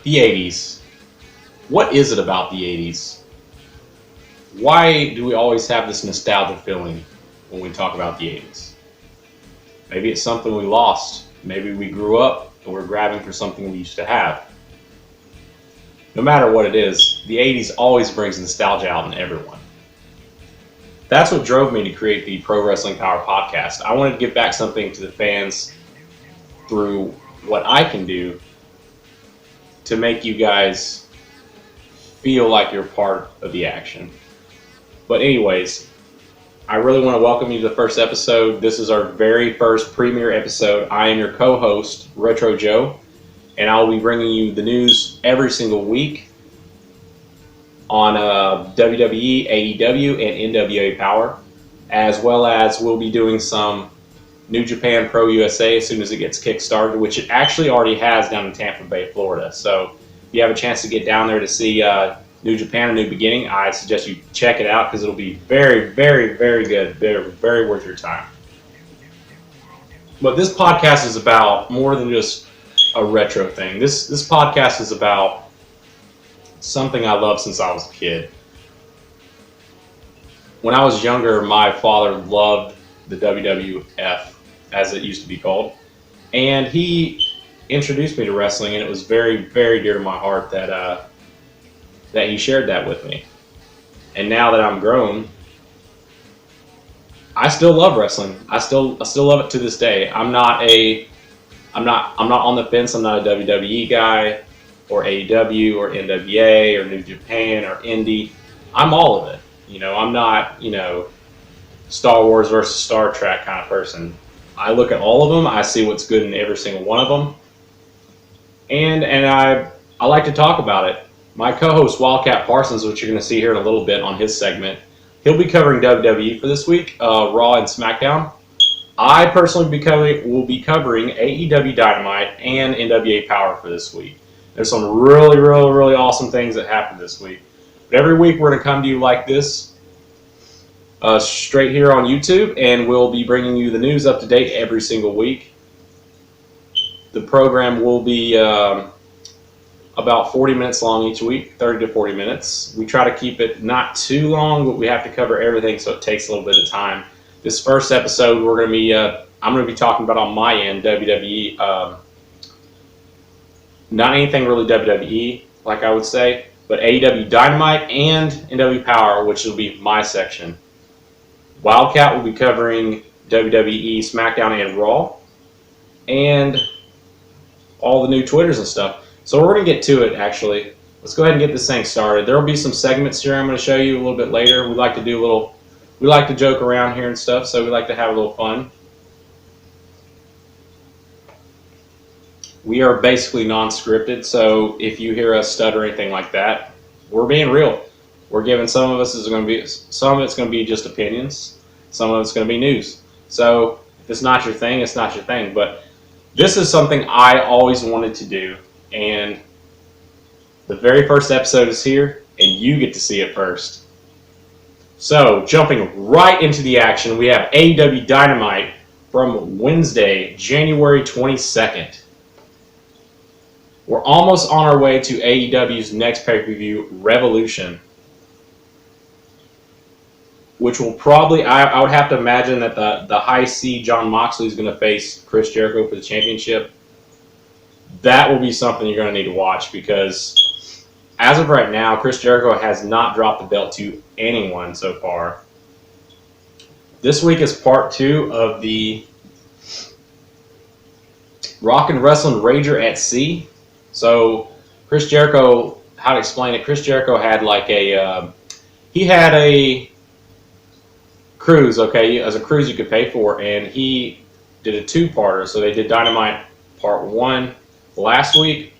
The 80s. What is it about the 80s? Why do we always have this nostalgia feeling when we talk about the 80s? Maybe it's something we lost. Maybe we grew up and we're grabbing for something we used to have. No matter what it is, the 80s always brings nostalgia out in everyone. That's what drove me to create the Pro Wrestling Power podcast. I wanted to give back something to the fans through what I can do to make you guys feel like you're part of the action. But anyways, I really want to welcome you to the first episode. This is our very first premiere episode. I am your co-host, Retro Joe, and I'll be bringing you the news every single week on WWE, AEW, and NWA Power, as well as we'll be doing some New Japan Pro USA as soon as it gets kick-started, which it actually already has down in Tampa Bay, Florida. So if you have a chance to get down there to see New Japan, A New Beginning, I suggest you check it out because it'll be very, very, very good. Very, very worth your time. But this podcast is about more than just a retro thing. This podcast is about something I loved since I was a kid. When I was younger, my father loved the WWF, as it used to be called, and he introduced me to wrestling, and it was very, very dear to my heart that he shared that with me. And now that I'm grown, I still love wrestling. I still love it to this day. I'm not on the fence. I'm not a WWE guy or AEW or NWA or New Japan or Indie. I'm all of it. I'm not, Star Wars versus Star Trek kind of person. I look at all of them. I see what's good in every single one of them. And I like to talk about it. My co-host, Wildcat Parsons, which you're going to see here in a little bit on his segment, he'll be covering WWE for this week, Raw and SmackDown. I personally will be covering AEW Dynamite and NWA Power for this week. There's some really, really, really awesome things that happened this week. But every week we're going to come to you like this, straight here on YouTube, and we'll be bringing you the news up to date every single week. The program will be about 40 minutes long each week, 30 to 40 minutes. We try to keep it not too long, but we have to cover everything, so it takes a little bit of time. This first episode, I'm going to be talking about on my end WWE, not anything really WWE, like I would say, but AEW Dynamite and NWA Power, which will be my section. Wildcat will be covering WWE, SmackDown, and Raw, and all the new Twitters and stuff. So we're going to get to it, actually. Let's go ahead and get this thing started. There will be some segments here I'm going to show you a little bit later. We like to joke around here and stuff, so we like to have a little fun. We are basically non-scripted, so if you hear us stutter or anything like that, we're being real. We're giving some of it's going to be just opinions. Some of it's going to be news. So if it's not your thing, it's not your thing. But this is something I always wanted to do, and the very first episode is here, and you get to see it first. So jumping right into the action, we have AEW Dynamite from Wednesday, January 22nd. We're almost on our way to AEW's next pay-per-view, Revolution, which will probably, I would have to imagine that the high C John Moxley is going to face Chris Jericho for the championship. That will be something you're going to need to watch because as of right now, Chris Jericho has not dropped the belt to anyone so far. This week is part 2 of the Rock and Wrestling Rager at Sea. So Chris Jericho, how to explain it, Chris Jericho had he had a cruise, okay, as a cruise you could pay for, and he did a 2-parter. So they did Dynamite Part 1 last week,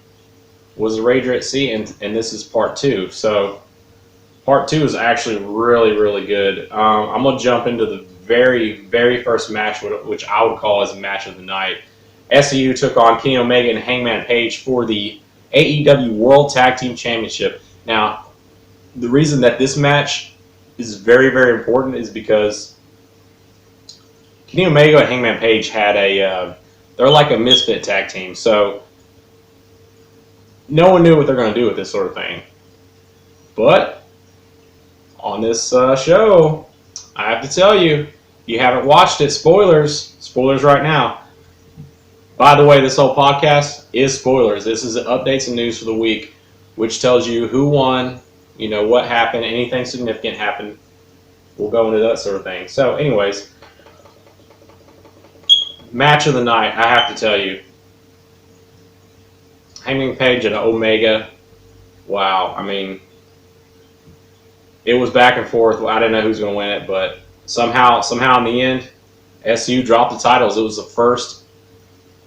was the Rager at Sea, and this is Part 2. So Part 2 is actually really, really good. I'm going to jump into the very, very first match, which I would call as a match of the night. SCU took on Kenny Omega and Hangman Page for the AEW World Tag Team Championship. Now, the reason that this match is very, very important is because Kenny Omega and Hangman Page had they're like a misfit tag team. So no one knew what they're going to do with this sort of thing. But on this show, I have to tell you, if you haven't watched it, spoilers right now. By the way, this whole podcast is spoilers. This is updates and news for the week, which tells you who won, what happened, anything significant happened. We'll go into that sort of thing. So, anyways, match of the night, I have to tell you. Hangman Page and Omega. Wow, I mean, it was back and forth. I didn't know who was going to win it, but somehow in the end, SU dropped the titles. It was the first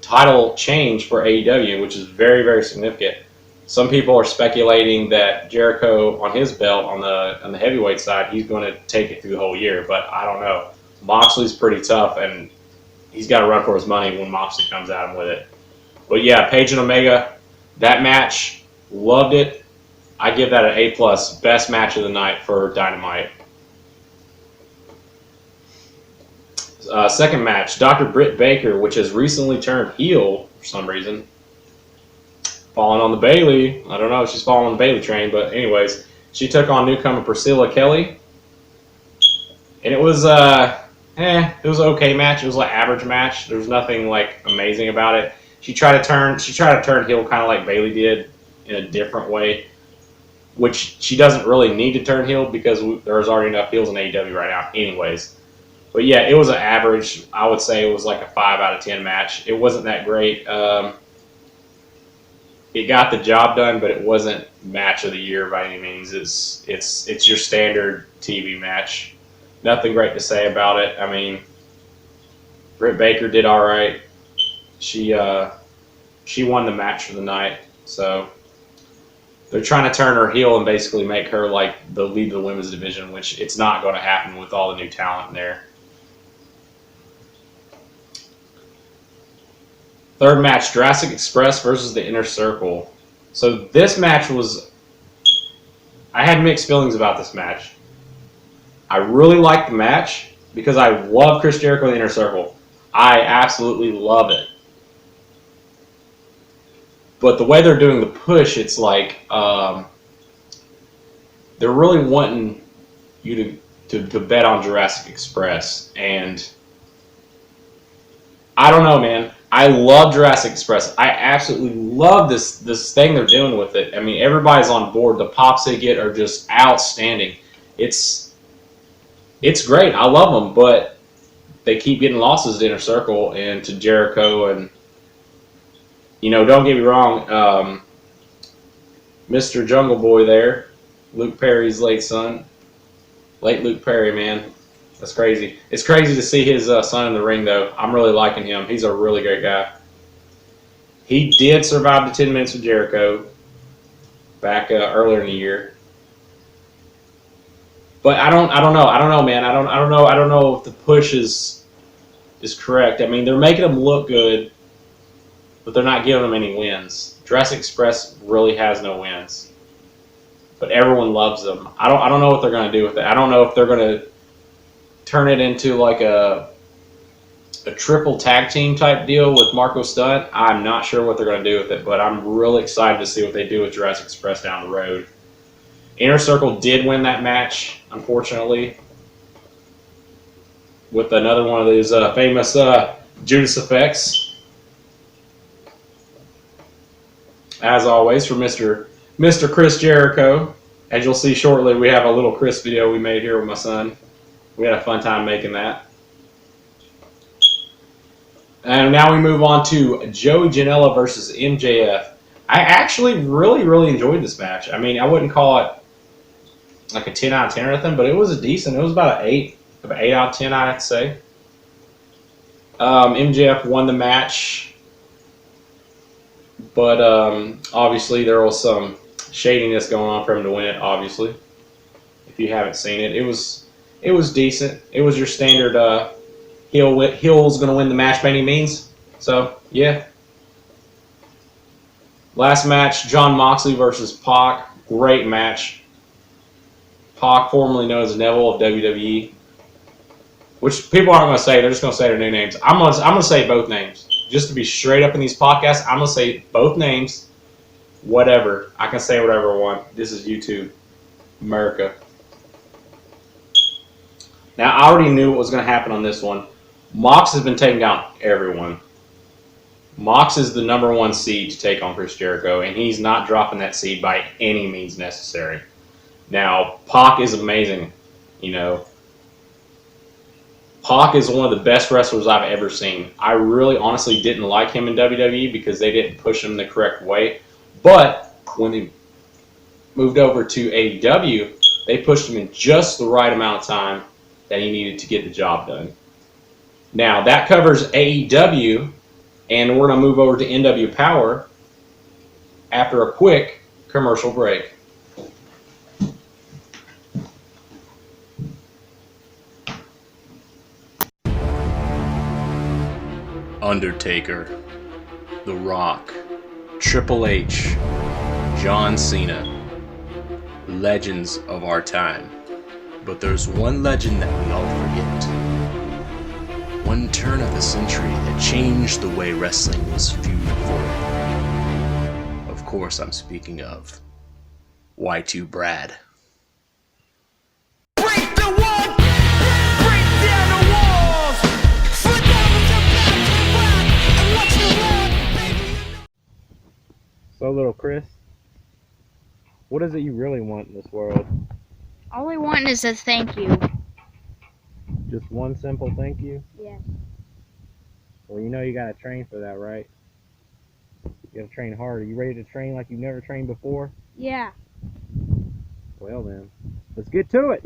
title change for AEW, which is very, very significant. Some people are speculating that Jericho on his belt on the heavyweight side, he's going to take it through the whole year, but I don't know. Moxley's pretty tough, and he's got to run for his money when Moxley comes at him with it. But yeah, Page and Omega, that match, loved it. I give that an A+, best match of the night for Dynamite. Second match, Dr. Britt Baker, which has recently turned heel for some reason. Falling on the Bayley. I don't know if she's falling on the Bayley train, but anyways, she took on newcomer Priscilla Kelly. And it was an okay match. It was like average match. There was nothing like amazing about it. She tried to turn heel kind of like Bayley did in a different way, which she doesn't really need to turn heel because there's already enough heels in AEW right now anyways. But yeah, it was an average. I would say it was like a 5 out of 10 match. It wasn't that great. It got the job done, but it wasn't match of the year by any means. It's your standard TV match. Nothing great to say about it. I mean, Britt Baker did all right. She won the match for the night. So they're trying to turn her heel and basically make her like the lead of the women's division, which it's not going to happen with all the new talent in there. Third match, Jurassic Express versus the Inner Circle. So this match I had mixed feelings about this match. I really liked the match because I love Chris Jericho and the Inner Circle. I absolutely love it. But the way they're doing the push, it's like they're really wanting you to bet on Jurassic Express. And I don't know, man. I love Jurassic Express. I absolutely love this thing they're doing with it. I mean, everybody's on board. The pops they get are just outstanding. It's great. I love them, but they keep getting losses to Inner Circle and to Jericho. And, don't get me wrong, Mr. Jungle Boy there, Luke Perry's late son. Late Luke Perry, man. That's crazy. It's crazy to see his son in the ring, though. I'm really liking him. He's a really great guy. He did survive the 10 minutes with Jericho back earlier in the year. But I don't know, man. I don't know if the push is correct. I mean, they're making them look good, but they're not giving them any wins. Jurassic Express really has no wins, but everyone loves them. I don't know what they're going to do with it. I don't know if they're going to turn it into like a triple tag team type deal with Marco Stunt. I'm not sure what they're going to do with it, but I'm really excited to see what they do with Jurassic Express down the road. Inner Circle did win that match, unfortunately, with another one of these famous Judas effects. As always, for Mr. Chris Jericho. As you'll see shortly, we have a little Chris video we made here with my son. We had a fun time making that. And now we move on to Joey Janela versus MJF. I actually really, really enjoyed this match. I mean, I wouldn't call it like a 10 out of 10 or anything, but it was it was about an 8 out of 10, I'd say. MJF won the match, but obviously there was some shadiness going on for him to win it, obviously. If you haven't seen it, it was decent. It was your standard heel's going to win the match by any means. So, yeah. Last match, Jon Moxley versus Pac. Great match. Pac, formerly known as Neville of WWE. Which people aren't going to say. They're just going to say their new names. I'm going to say both names. Just to be straight up in these podcasts, I'm going to say both names. Whatever. I can say whatever I want. This is YouTube, America. Now, I already knew what was going to happen on this one. Mox has been taking down everyone. Mox is the number one seed to take on Chris Jericho, and he's not dropping that seed by any means necessary. Now, Pac is amazing. You know, Pac is one of the best wrestlers I've ever seen. I really honestly didn't like him in WWE because they didn't push him the correct way. But when they moved over to AEW, they pushed him in just the right amount of time that he needed to get the job done. Now, that covers AEW, and we're going to move over to NW Power after a quick commercial break. Undertaker, The Rock, Triple H, John Cena, legends of our time. But there's one legend that we all forget. One turn of the century that changed the way wrestling was viewed forward. Of course, I'm speaking of Y2 Brad. Break the wall, break down the walls. Flip over to back to back and watch the world, baby. So, little Chris, what is it you really want in this world? All I want is a thank you. Just one simple thank you? Yes. Well, you know you gotta train for that, right? You gotta train hard. Are you ready to train like you've never trained before? Yeah. Well then, let's get to it!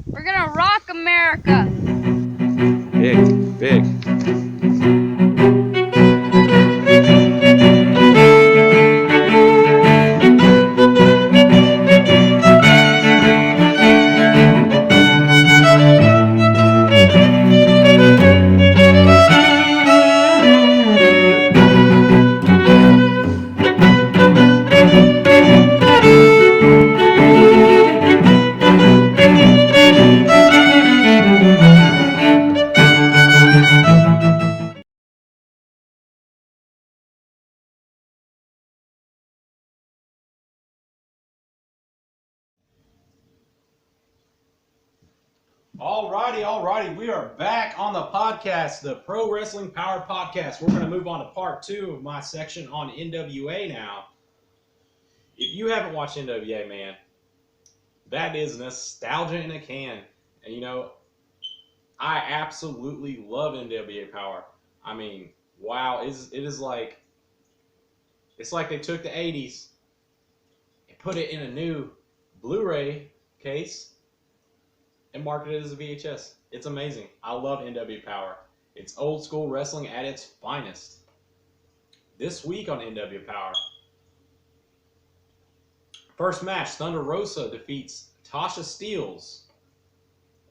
We're gonna rock America. Big, big. Alrighty. We are back on the podcast, the Pro Wrestling Power Podcast. We're going to move on to part 2 of my section on NWA now. If you haven't watched NWA, man, that is nostalgia in a can. And you know, I absolutely love NWA Power. I mean, wow, it's like they took the 80s and put it in a new Blu-ray case and marketed it as a VHS. It's amazing. I love NW Power. It's old school wrestling at its finest. This week on NW Power, first match, Thunder Rosa defeats Tasha Steelz.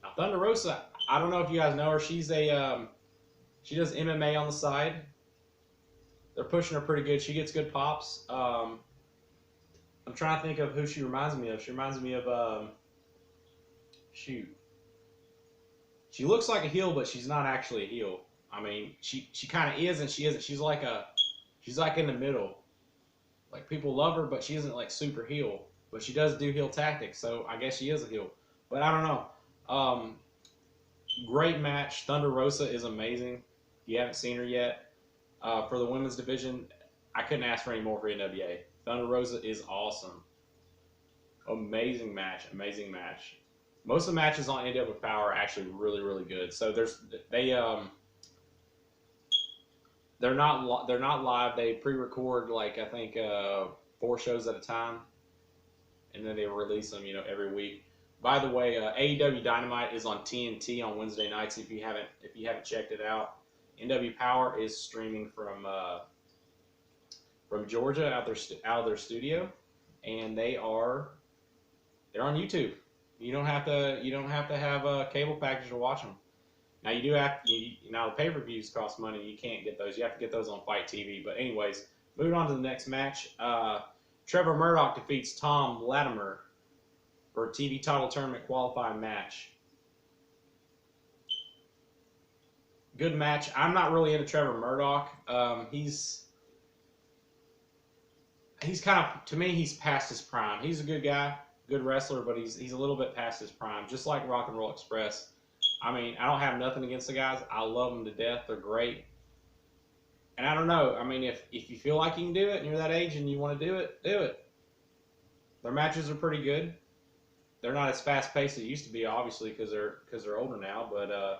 Now, Thunder Rosa, I don't know if you guys know her. She's she does MMA on the side. They're pushing her pretty good. She gets good pops. I'm trying to think of who she reminds me of. She reminds me of shoot. She looks like a heel, but she's not actually a heel. I mean, she kind of is and she isn't. She's like in the middle. Like, people love her, but she isn't like super heel. But she does do heel tactics, so I guess she is a heel. But I don't know. Great match. Thunder Rosa is amazing. If you haven't seen her yet, for the women's division, I couldn't ask for any more for NWA. Thunder Rosa is awesome. Amazing match. Most of the matches on NW Power are actually really, really good. So they're not live. They pre-record, like, I think 4 shows at a time, and then they release them, every week. By the way, AEW Dynamite is on TNT on Wednesday nights. If you haven't checked it out, NW Power is streaming from Georgia out of their studio, and they're on YouTube. You don't have to have a cable package to watch them. Now you do have now the pay-per-views cost money. You can't get those. You have to get those on Fight TV. But anyways, moving on to the next match. Trevor Murdoch defeats Tom Latimer for a TV title tournament qualifying match. Good match. I'm not really into Trevor Murdoch. He's kind of, to me, he's past his prime. He's a good guy, good wrestler, but he's a little bit past his prime. Just like Rock and Roll Express. I mean, I don't have nothing against the guys. I love them to death. They're great. And I don't know. I mean, if you feel like you can do it and you're that age and you want to do it, do it. Their matches are pretty good. They're not as fast paced as they used to be, obviously, because they're older now. But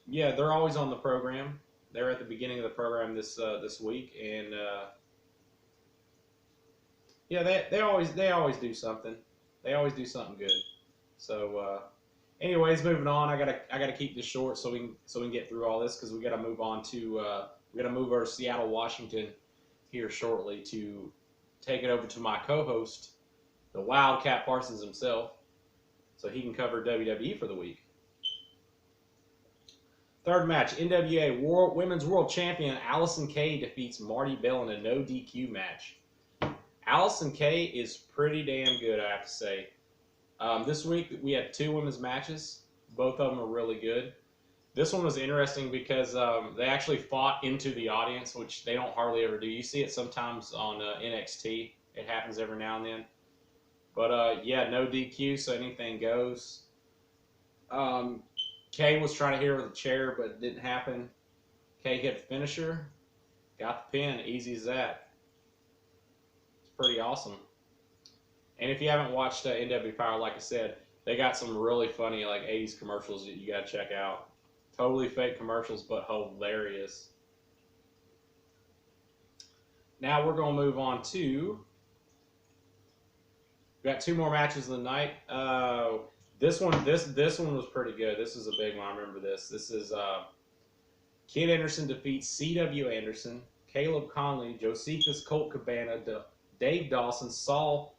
yeah, they're always on the program. They're at the beginning of the program this week, and yeah, they always do something. They always do something good. So. Anyways, moving on. I gotta keep this short so we can get through all this because we gotta move on to we gotta move over to Seattle, Washington here shortly to take it over to my co-host, the Wildcat Parsons himself, so he can cover WWE for the week. Third match: NWA Women's World Champion Allison Kay defeats Marty Bell in a no DQ match. Allison Kay is pretty damn good, I have to say. This week we had 2 women's matches. Both of them are really good. This one was interesting because they actually fought into the audience, which they don't hardly ever do. You see it sometimes on NXT. It happens every now and then. But yeah, no DQ, so anything goes. Kay was trying to hit her with a chair, but it didn't happen. Kay hit finisher. Got the pin. Easy as that. It's pretty awesome. And if you haven't watched NW Power, like I said, they got some really funny like 80s commercials that you got to check out. Totally fake commercials, but hilarious. Now we're going to move on to... We got 2 more matches of the night. This one was pretty good. This is a big one. I remember this. This is Ken Anderson defeats C.W. Anderson, Caleb Conley, Josephus Colt Cabana, Dave Dawson, Saul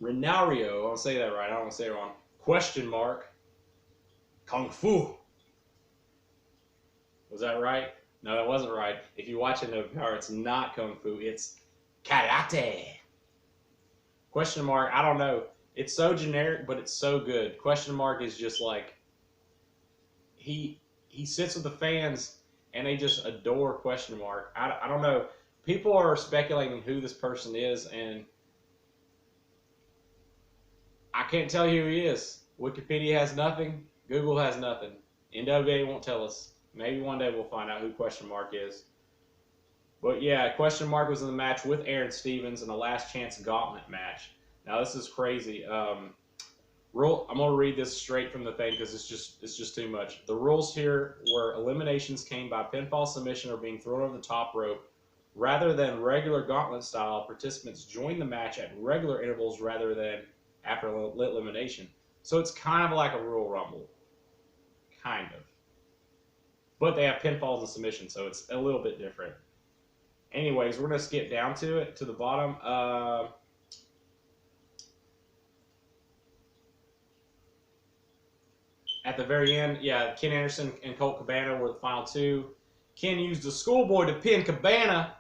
Renario, I want to say that right. I don't want to say it wrong. Question mark. Kung Fu. Was that right? No, that wasn't right. If you watch it in Power, it's not Kung Fu. It's Karate. Question mark. I don't know. It's so generic, but it's so good. Question mark is just like he sits with the fans and they just adore question mark. I don't know. People are speculating who this person is, and I can't tell you who he is. Wikipedia has nothing. Google has nothing. NWA won't tell us. Maybe one day we'll find out who Question Mark is. But yeah, Question Mark was in the match with Aaron Stevens in a last chance gauntlet match. Now this is crazy. I'm gonna read this straight from the thing because it's just too much. The rules here were eliminations came by pinfall submission or being thrown over the top rope. Rather than regular gauntlet style, participants join the match at regular intervals rather than after elimination. So it's kind of like a Royal Rumble. Kind of. But they have pinfalls and submissions, so it's a little bit different. Anyways, we're going to skip down to it, to the bottom. At the very end, yeah, Ken Anderson and Colt Cabana were the final 2. Ken used the schoolboy to pin Cabana.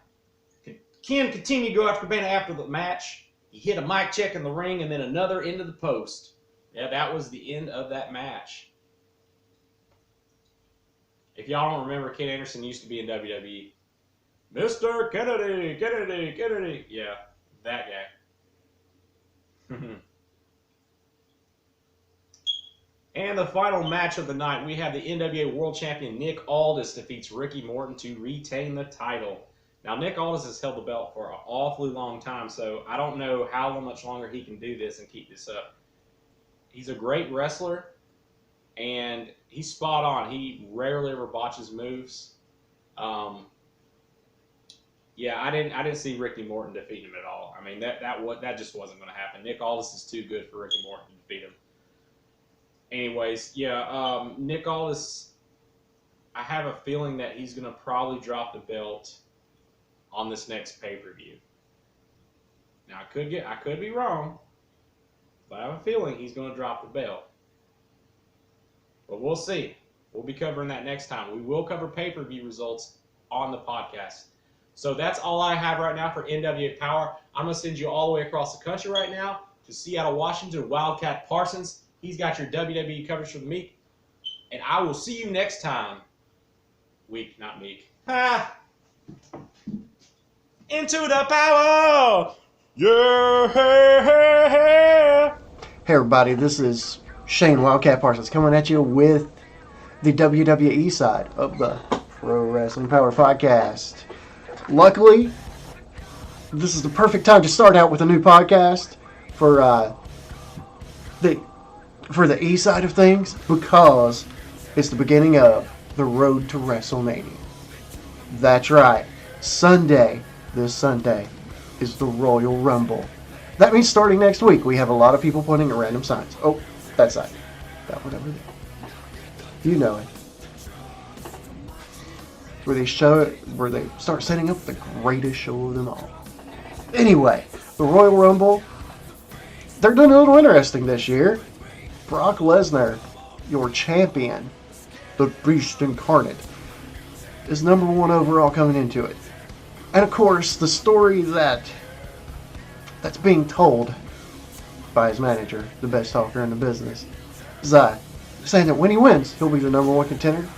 Ken continued to go after Cabana after the match. He hit a mic check in the ring and then another into the post. Yeah, that was the end of that match. If y'all don't remember, Ken Anderson used to be in WWE. Mr. Kennedy. Yeah, that guy. And the final match of the night, we have the NWA World Champion Nick Aldis defeats Ricky Morton to retain the title. Now, Nick Aldis has held the belt for an awfully long time, so I don't know how much longer he can do this and keep this up. He's a great wrestler, and he's spot on. He rarely ever botches moves. Yeah, I didn't see Ricky Morton defeating him at all. I mean that just wasn't going to happen. Nick Aldis is too good for Ricky Morton to defeat him. Anyways, yeah, Nick Aldis. I have a feeling that he's going to probably drop the belt on this next pay-per-view. Now I could be wrong, but I have a feeling he's going to drop the belt. But we'll see. We'll be covering that next time. We will cover pay-per-view results on the podcast. So that's all I have right now for NWA Power. I'm going to send you all the way across the country right now to Seattle, Washington, Wildcat Parsons. He's got your WWE coverage for the week. And I will see you next time. Week, not meek. Ha! Into the power! Yeah! Hey everybody, this is Shane Wildcat Parsons coming at you with the WWE side of the Pro Wrestling Power Podcast. Luckily, this is the perfect time to start out with a new podcast for the E side of things because it's the beginning of the road to WrestleMania. That's right, this Sunday, is the Royal Rumble. That means starting next week, we have a lot of people pointing at random signs. Oh, that side. That one over there. You know it. Where they start setting up the greatest show of them all. Anyway, the Royal Rumble, they're doing a little interesting this year. Brock Lesnar, your champion, the Beast Incarnate, is number one overall coming into it. And of course, the story that's being told by his manager, the best talker in the business, is saying that when he wins, he'll be the number one contender.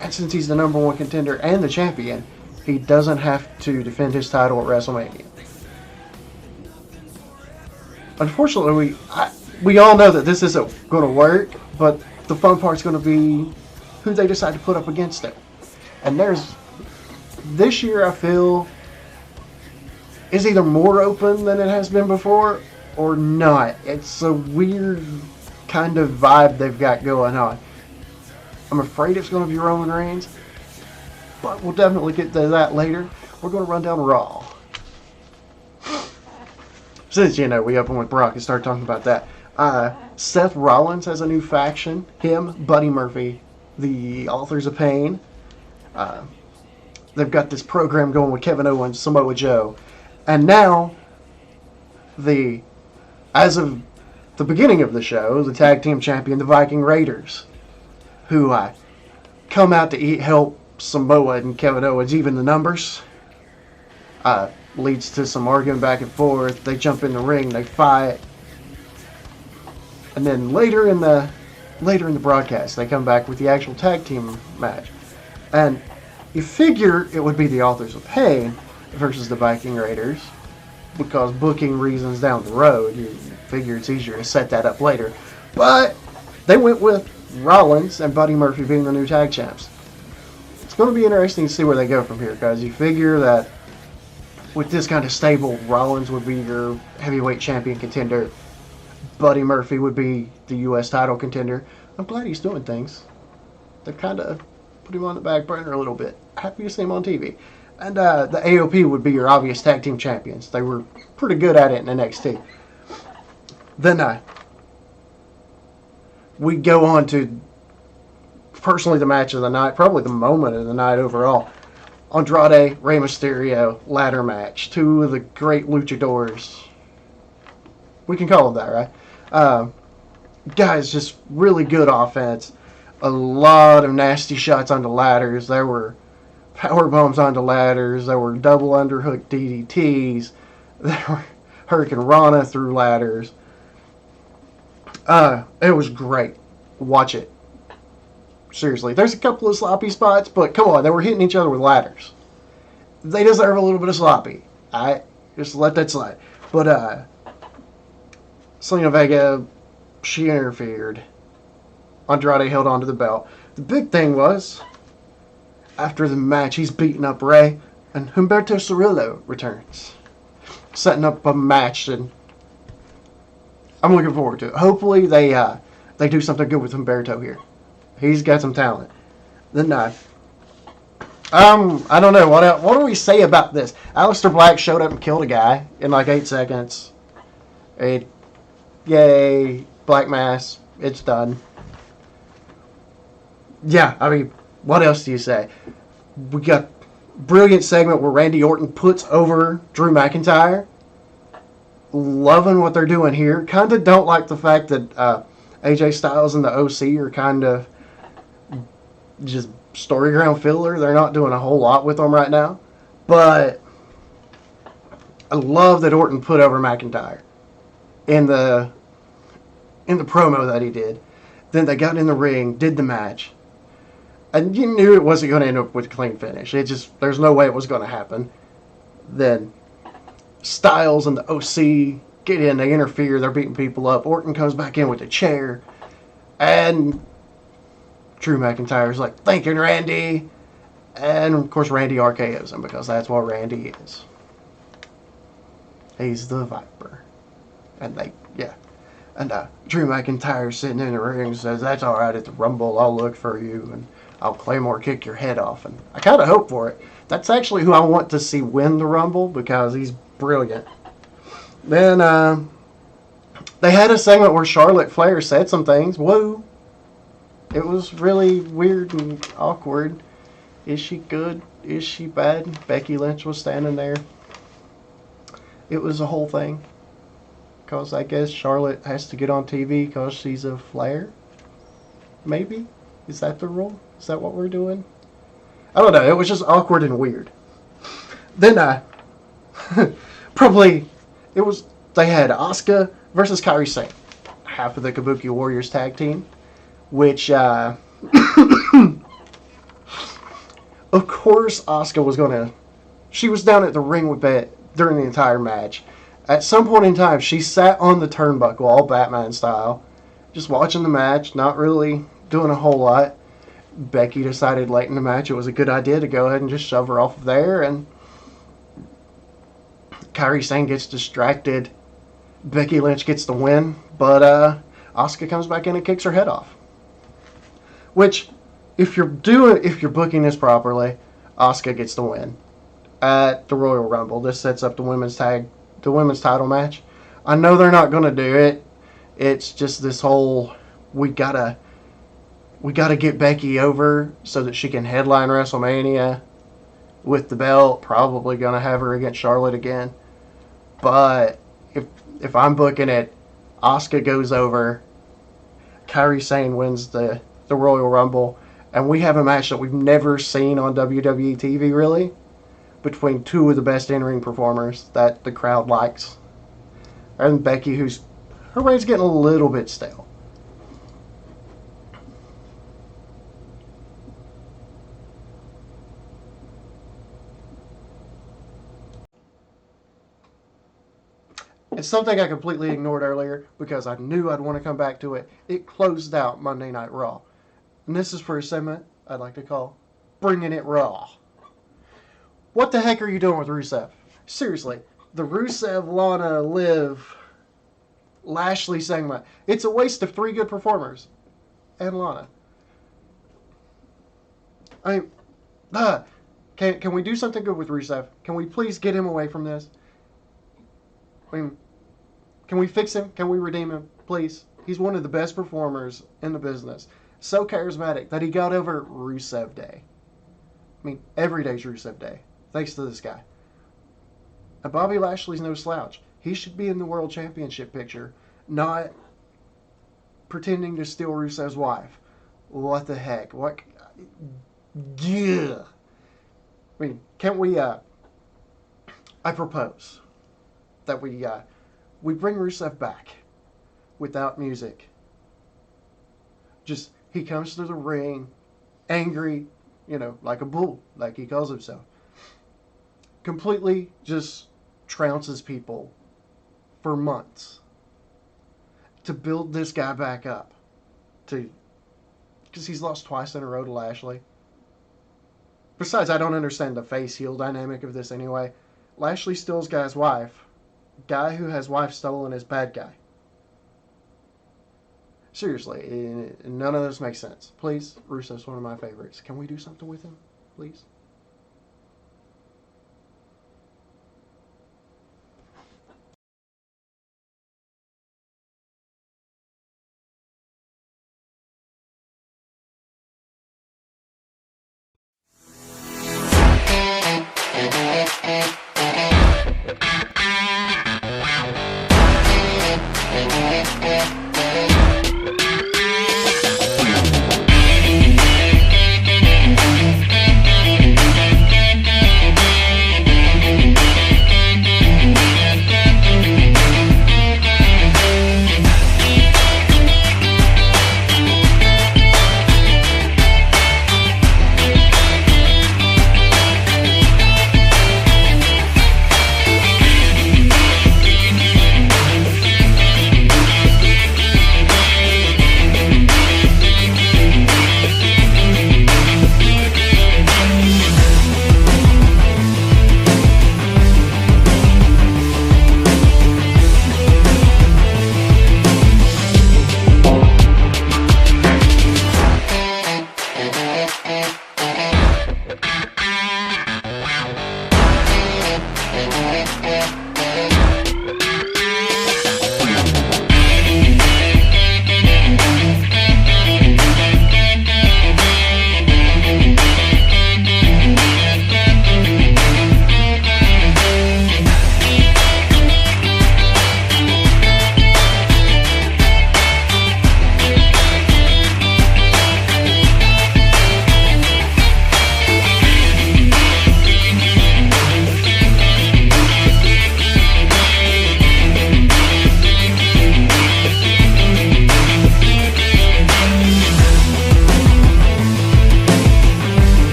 And since he's the number one contender and the champion, he doesn't have to defend his title at WrestleMania. Unfortunately, we all know that this isn't going to work, but the fun part's going to be who they decide to put up against him. And this year I feel is either more open than it has been before or not. It's a weird kind of vibe they've got going on. I'm afraid it's going to be Roman Reigns, but we'll definitely get to that later. We're going to run down Raw. Since, we opened with Brock and started talking about that. Seth Rollins has a new faction. Him, Buddy Murphy, the Authors of Pain. They've got this program going with Kevin Owens, Samoa Joe. And now, as of the beginning of the show, the tag team champion, the Viking Raiders, who come out to help Samoa and Kevin Owens even the numbers. Leads to some arguing back and forth. They jump in the ring, they fight. And then later in the broadcast, they come back with the actual tag team match. And you figure it would be the Authors of Pain versus the Viking Raiders, because booking reasons down the road, you figure it's easier to set that up later. But they went with Rollins and Buddy Murphy being the new tag champs. It's going to be interesting to see where they go from here, because you figure that with this kind of stable, Rollins would be your heavyweight champion contender. Buddy Murphy would be the U.S. title contender. I'm glad he's doing things. They've kind of put him on the back burner a little bit. Happy to see him on TV. And the AOP would be your obvious tag team champions. They were pretty good at it in NXT. Then we go on to, personally, the match of the night, probably the moment of the night overall. Andrade, Rey Mysterio, ladder match. Two of the great luchadors. We can call them that, right? Guys, just really good offense. A lot of nasty shots onto ladders. There were power bombs onto ladders. There were double underhook DDTs. There were Hurricane Rana through ladders. It was great. Watch it. Seriously. There's a couple of sloppy spots, but come on, they were hitting each other with ladders. They deserve a little bit of sloppy. Alright? Just let that slide. But, Selena Vega, she interfered. Andrade held onto the belt. The big thing was, after the match, he's beating up Rey, and Humberto Cirillo returns, setting up a match, and I'm looking forward to it. Hopefully they do something good with Humberto here. He's got some talent. Then I don't know. What do we say about this? Aleister Black showed up and killed a guy in like 8 seconds. Yay, Black Mass. It's done. Yeah, I mean, what else do you say? We got brilliant segment where Randy Orton puts over Drew McIntyre. Loving what they're doing here. Kind of don't like the fact that AJ Styles and the OC are kind of just story ground filler. They're not doing a whole lot with them right now. But I love that Orton put over McIntyre in the promo that he did. Then they got in the ring, did the match. And you knew it wasn't going to end up with a clean finish. There's no way it was going to happen. Then Styles and the OC get in, they interfere, they're beating people up. Orton comes back in with a chair. And Drew McIntyre's like, thanking Randy. And of course Randy RKO's him because that's what Randy is. He's the Viper. And Drew McIntyre sitting in the ring says, that's alright at the Rumble, I'll look for you and I'll Claymore kick your head off. And I kind of hope for it. That's actually who I want to see win the Rumble because he's brilliant. Then they had a segment where Charlotte Flair said some things. Whoa. It was really weird and awkward. Is she good? Is she bad? Becky Lynch was standing there. It was a whole thing. Because I guess Charlotte has to get on TV because she's a Flair? Maybe? Is that the rule? Is that what we're doing? I don't know. It was just awkward and weird. Then they had Asuka versus Kairi Sane, half of the Kabuki Warriors tag team, which of course Asuka she was down at the ring with Bet during the entire match. At some point in time, she sat on the turnbuckle, all Batman style, just watching the match, not really doing a whole lot. Becky decided late in the match it was a good idea to go ahead and just shove her off of there, and Kairi Sane gets distracted. Becky Lynch gets the win, but Asuka comes back in and kicks her head off. Which, if you're booking this properly, Asuka gets the win at the Royal Rumble. This sets up the women's title match. I know they're not going to do it. It's just this whole we gotta get Becky over so that she can headline WrestleMania with the belt. Probably going to have her against Charlotte again. But if I'm booking it, Asuka goes over, Kairi Sane wins the Royal Rumble, and we have a match that we've never seen on WWE TV, really, between two of the best in-ring performers that the crowd likes. And Becky, her reign's getting a little bit stale. It's something I completely ignored earlier because I knew I'd want to come back to it. It closed out Monday Night Raw. And this is for a segment I'd like to call Bringing It Raw. What the heck are you doing with Rusev? Seriously, the Rusev, Lana, Liv, Lashley segment. It's a waste of 3 good performers. And Lana. Can we do something good with Rusev? Can we please get him away from this? Can we fix him? Can we redeem him? Please. He's one of the best performers in the business. So charismatic that he got over Rusev Day. Every day's Rusev Day. Thanks to this guy. And Bobby Lashley's no slouch. He should be in the World Championship picture, not pretending to steal Rusev's wife. What the heck? What? Yeah. Can't we, I propose that we bring Rusev back without music. Just, he comes to the ring, angry, like a bull, like he calls himself. Completely just trounces people for months to build this guy back up. Because he's lost twice in a row to Lashley. Besides, I don't understand the face-heel dynamic of this anyway. Lashley steals guy's wife. Guy who has wife stolen is bad guy. Seriously, none of this makes sense. Please, Rusev's one of my favorites. Can we do something with him, please?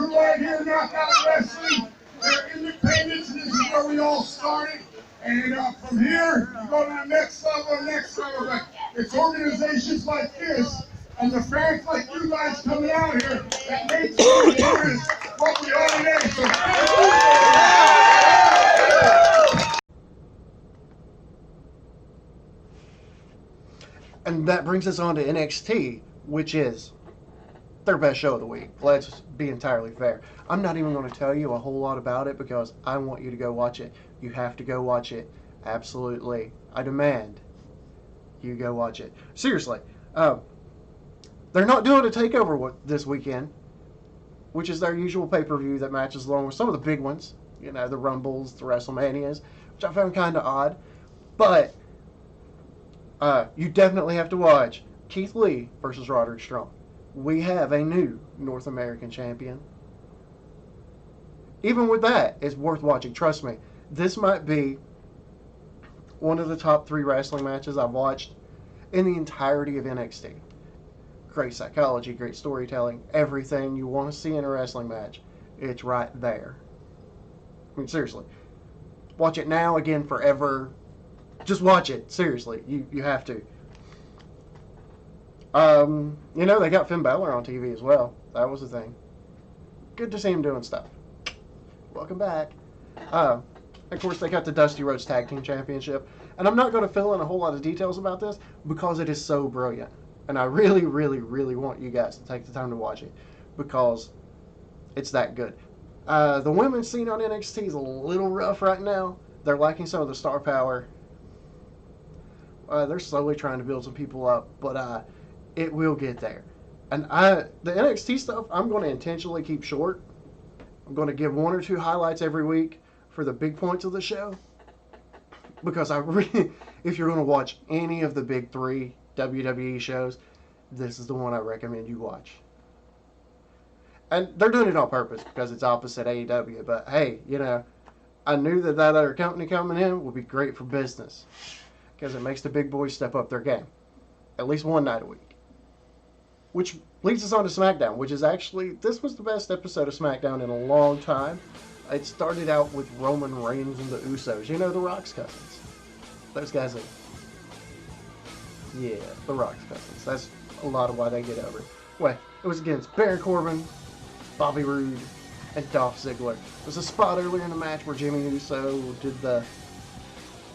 group right here, Knockout Wrestling. They're independents, and this is where we all started. And from here, you go to the next level. But it's organizations like this and the fans like you guys coming out here that makes what we are is what we are today. So And that brings us on to NXT, which is their best show of the week. Let's be entirely fair. I'm not even going to tell you a whole lot about it because I want you to go watch it. You have to go watch it. Absolutely. I demand you go watch it. Seriously. They're not doing a takeover this weekend, which is their usual pay-per-view that matches along with some of the big ones. You know, the Rumbles, the WrestleManias, which I found kind of odd. But you definitely have to watch Keith Lee versus Roderick Strong. We have a new North American champion. Even with that, it's worth watching. Trust me, this might be one of the top 3 wrestling matches I've watched in the entirety of NXT. Great psychology, great storytelling, everything you want to see in a wrestling match, it's right there. I mean, seriously. Watch it now, again, forever. Just watch it. Seriously, you have to. You know, they got Finn Balor on TV as well. That was the thing. Good to see him doing stuff. Welcome back. Of course, they got the Dusty Rhodes Tag Team Championship. And I'm not going to fill in a whole lot of details about this because it is so brilliant. And I really, really, really want you guys to take the time to watch it because it's that good. The women's scene on NXT is a little rough right now. They're lacking some of the star power. They're slowly trying to build some people up, but it will get there. And the NXT stuff, I'm going to intentionally keep short. I'm going to give 1 or 2 highlights every week for the big points of the show. Because if you're going to watch any of the big 3 WWE shows, this is the one I recommend you watch. And they're doing it on purpose because it's opposite AEW. But hey, you know, I knew that other company coming in would be great for business because it makes the big boys step up their game at least one night a week. Which leads us on to SmackDown, which is actually, this was the best episode of SmackDown in a long time. It started out with Roman Reigns and the Usos. You know, the Rock's cousins. Those guys are... Yeah, the Rock's cousins. That's a lot of why they get over. Well, it was against Baron Corbin, Bobby Roode, and Dolph Ziggler. There was a spot earlier in the match where Jimmy Uso did the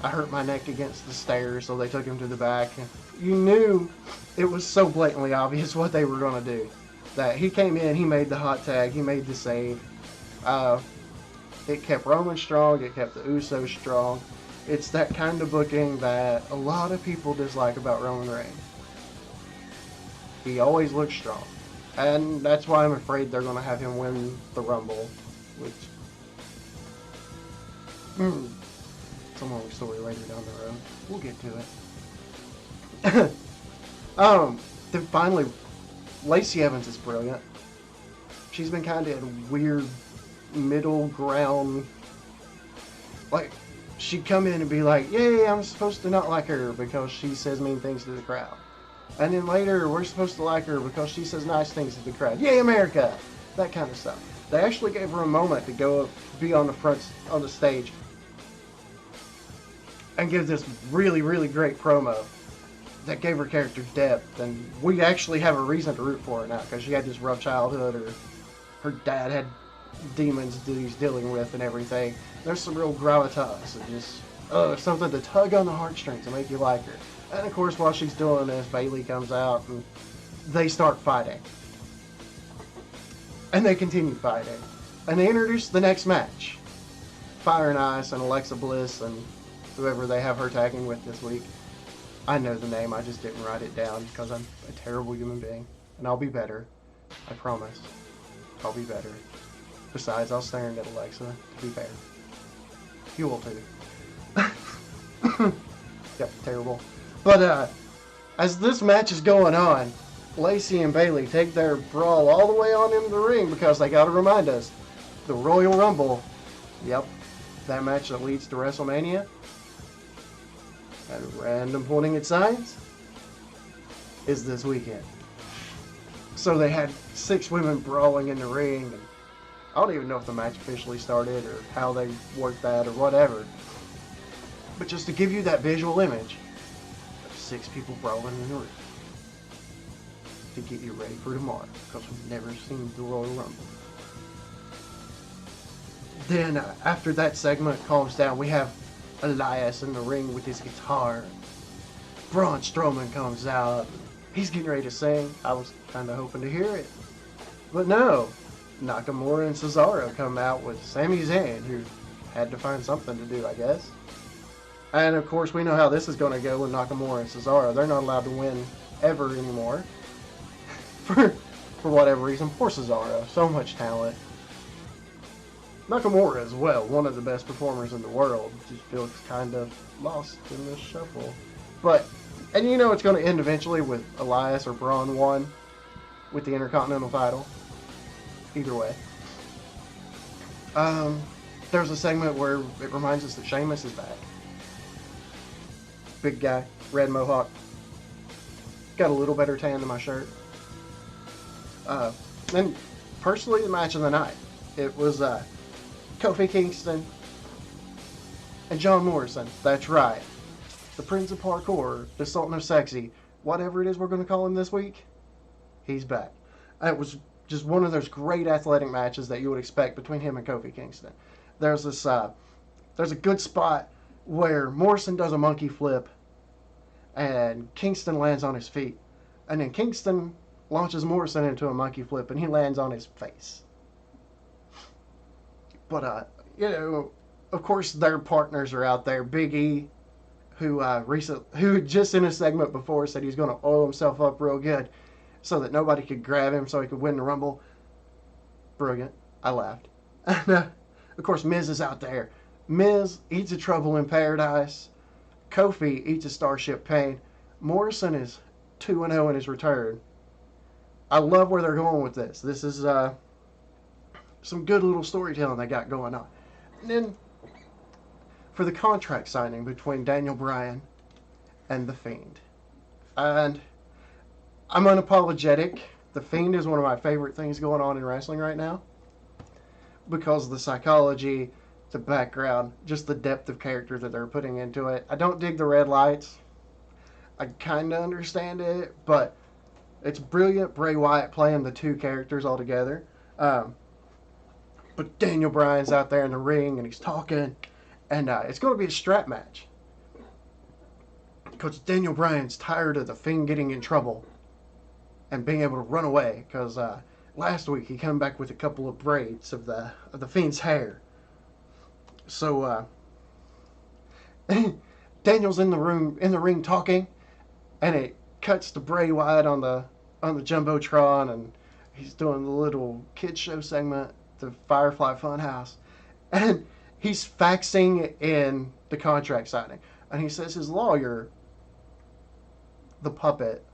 I hurt my neck against the stairs, so they took him to the back. And you knew it was so blatantly obvious what they were going to do. That he came in, he made the hot tag, he made the save. It kept Roman strong, it kept the Usos strong. It's that kind of booking that a lot of people dislike about Roman Reigns. He always looks strong. And that's why I'm afraid they're going to have him win the Rumble. Which... It's a long story later down the road. We'll get to it. Then finally, Lacey Evans is brilliant. She's been kind of in a weird middle ground. Like, she'd come in and be like, yay, I'm supposed to not like her because she says mean things to the crowd. And then later, we're supposed to like her because she says nice things to the crowd. Yay, America! That kind of stuff. They actually gave her a moment to go up, be on the stage, and give this really, really great promo that gave her character depth. And we actually have a reason to root for her now because she had this rough childhood, or her dad had demons that he's dealing with and everything. There's some real gravitas and just something to tug on the heartstrings to make you like her. And of course, while she's doing this, Bayley comes out and they start fighting. And they continue fighting. And they introduce the next match. Fire and Ice and Alexa Bliss and whoever they have her tagging with this week. I know the name, I just didn't write it down because I'm a terrible human being. And I'll be better. I promise. I'll be better. Besides, I'll stand at Alexa, to be fair. You will too. Yep, terrible. But as this match is going on, Lacey and Bayley take their brawl all the way on into the ring because they got to remind us, the Royal Rumble, yep, that match that leads to WrestleMania, at random pointing at signs, is this weekend. So they had 6 women brawling in the ring, and I don't even know if the match officially started or how they worked that or whatever. But just to give you that visual image of 6 people brawling in the ring to get you ready for tomorrow, because we've never seen the Royal Rumble. Then after that segment calms down, we have Elias in the ring with his guitar. Braun Strowman comes out. He's getting ready to sing. I was kind of hoping to hear it. But no. Nakamura and Cesaro come out with Sami Zayn, who had to find something to do, I guess. And of course, we know how this is going to go with Nakamura and Cesaro. They're not allowed to win ever anymore. For whatever reason. Poor Cesaro. So much talent. Nakamura as well, one of the best performers in the world, just feels kind of lost in this shuffle. But, and you know it's going to end eventually with Elias or Braun won with the Intercontinental title. Either way. There's a segment where it reminds us that Sheamus is back. Big guy, red mohawk. Got a little better tan than my shirt. And personally, the match of the night. It was Kofi Kingston and John Morrison. That's right. The Prince of Parkour, the Sultan of Sexy, whatever it is we're going to call him this week, he's back. It was just one of those great athletic matches that you would expect between him and Kofi Kingston. There's this, there's a good spot where Morrison does a monkey flip and Kingston lands on his feet. And then Kingston launches Morrison into a monkey flip and he lands on his face. But, you know, of course their partners are out there. Big E, who just in a segment before said he's going to oil himself up real good so that nobody could grab him so he could win the Rumble. Brilliant. I laughed. And, of course, Miz is out there. Miz eats a Trouble in Paradise. Kofi eats a Starship Pain. Morrison is 2-0 in his return. I love where they're going with this. This is some good little storytelling they got going on. And then for the contract signing between Daniel Bryan and The Fiend. And I'm unapologetic. The Fiend is one of my favorite things going on in wrestling right now. Because of the psychology, the background, just the depth of character that they're putting into it. I don't dig the red lights. I kind of understand it, but it's brilliant Bray Wyatt playing the two characters all together. But Daniel Bryan's out there in the ring and he's talking. And it's going to be a strap match. Because Daniel Bryan's tired of the Fiend getting in trouble and being able to run away. Because last week he came back with a couple of braids of the Fiend's hair. So Daniel's in the ring talking, and it cuts to Bray Wyatt on the Jumbotron, and he's doing the little kid show segment, the Firefly Funhouse, and he's faxing in the contract signing, and he says his lawyer, the puppet,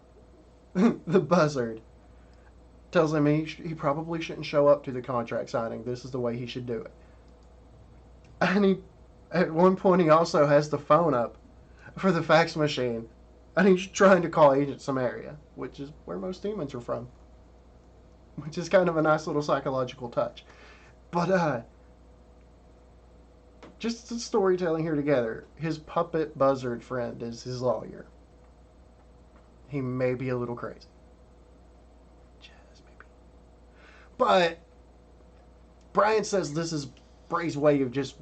the buzzard, tells him he probably shouldn't show up to the contract signing. This is the way he should do it. And at one point he also has the phone up for the fax machine, and he's trying to call Agent Samaria, which is where most demons are from. Which is kind of a nice little psychological touch. But, just the storytelling here together. His puppet buzzard friend is his lawyer. He may be a little crazy. Just maybe. But Brian says this is Bray's way of just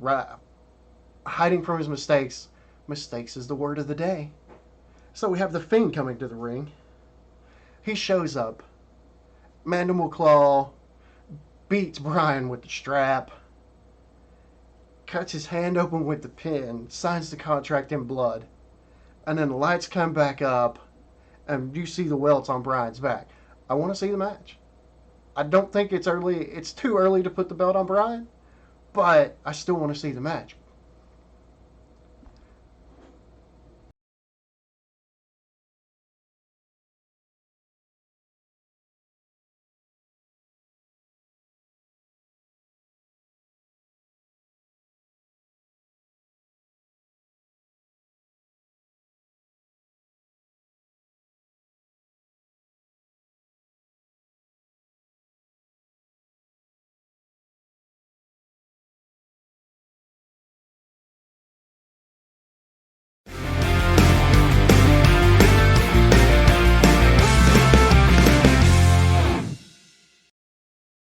hiding from his mistakes. Mistakes is the word of the day. So we have the Fiend coming to the ring. He shows up. Mandible Claw beats Brian with the strap. Cuts his hand open with the pin. Signs the contract in blood. And then the lights come back up. And you see the welts on Brian's back. I want to see the match. I don't think it's early. It's too early to put the belt on Brian. But I still want to see the match.